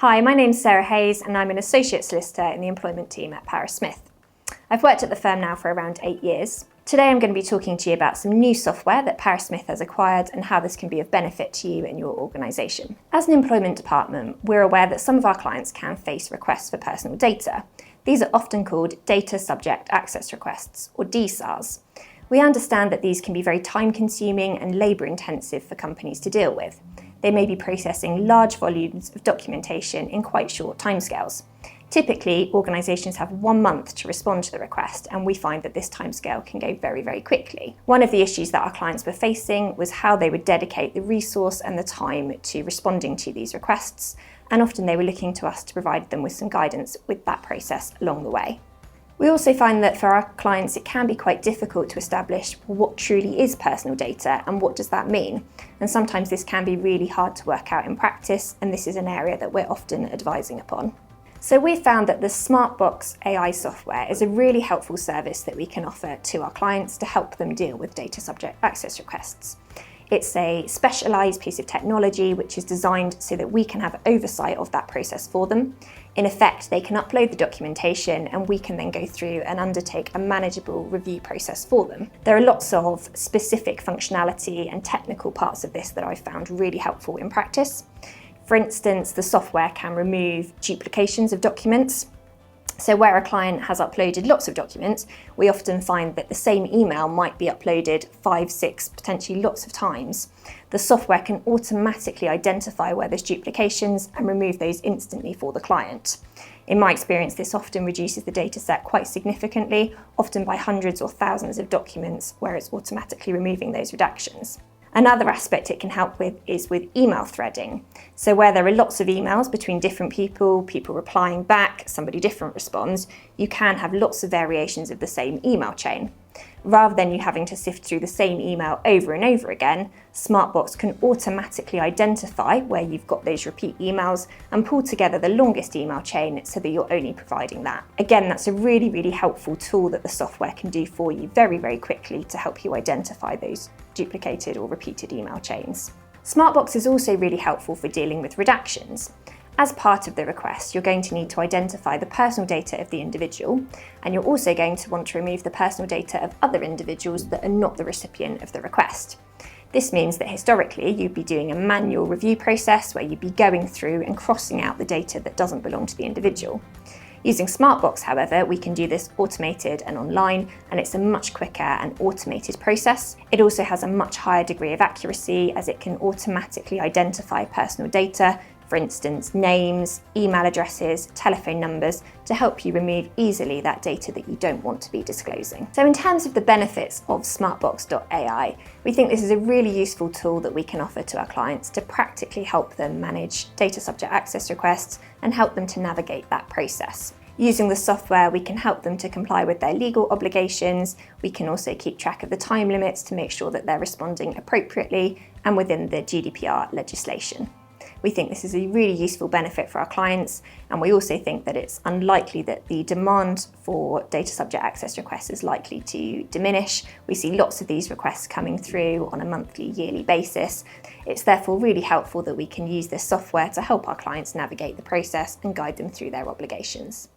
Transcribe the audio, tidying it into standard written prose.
Hi, my name's Sarah Hayes and I'm an associate solicitor in the employment team at Paris Smith. I've worked at the firm now for around 8 years. Today I'm going to be talking to you about some new software that Paris Smith has acquired and how this can be of benefit to you and your organisation. As an employment department, we're aware that some of our clients can face requests for personal data. These are often called Data Subject Access Requests, or DSARs. We understand that these can be very time-consuming and labour-intensive for companies to deal with. They may be processing large volumes of documentation in quite short timescales. Typically, organisations have 1 month to respond to the request, and we find that this timescale can go very, very quickly. One of the issues that our clients were facing was how they would dedicate the resource and the time to responding to these requests, and often they were looking to us to provide them with some guidance with that process along the way. We also find that for our clients it can be quite difficult to establish what truly is personal data and what does that mean. And sometimes this can be really hard to work out in practice, and this is an area that we're often advising upon. So we've found that the Smartbox.ai software is a really helpful service that we can offer to our clients to help them deal with data subject access requests. It's a specialised piece of technology which is designed so that we can have oversight of that process for them. In effect, they can upload the documentation and we can then go through and undertake a manageable review process for them. There are lots of specific functionality and technical parts of this that I've found really helpful in practice. For instance, the software can remove duplications of documents. So where a client has uploaded lots of documents, we often find that the same email might be uploaded 5, 6, potentially lots of times. The software can automatically identify where there's duplications and remove those instantly for the client. In my experience, this often reduces the data set quite significantly, often by hundreds or thousands of documents, where it's automatically removing those redactions. Another aspect it can help with is with email threading. So where there are lots of emails between different people replying back, somebody different responds, you can have lots of variations of the same email chain. Rather than you having to sift through the same email over and over again, Smartbox can automatically identify where you've got those repeat emails and pull together the longest email chain so that you're only providing that. Again, that's a really, really helpful tool that the software can do for you very, very quickly to help you identify those duplicated or repeated email chains. Smartbox is also really helpful for dealing with redactions. As part of the request, you're going to need to identify the personal data of the individual, and you're also going to want to remove the personal data of other individuals that are not the recipient of the request. This means that historically you'd be doing a manual review process where you'd be going through and crossing out the data that doesn't belong to the individual. Using Smartbox, however, we can do this automated and online, and it's a much quicker and automated process. It also has a much higher degree of accuracy as it can automatically identify personal data, for instance, names, email addresses, telephone numbers, to help you remove easily that data that you don't want to be disclosing. So in terms of the benefits of Smartbox.ai, we think this is a really useful tool that we can offer to our clients to practically help them manage data subject access requests and help them to navigate that process. Using the software, we can help them to comply with their legal obligations. We can also keep track of the time limits to make sure that they're responding appropriately and within the GDPR legislation. We think this is a really useful benefit for our clients, and we also think that it's unlikely that the demand for data subject access requests is likely to diminish. We see lots of these requests coming through on a monthly, yearly basis. It's therefore really helpful that we can use this software to help our clients navigate the process and guide them through their obligations.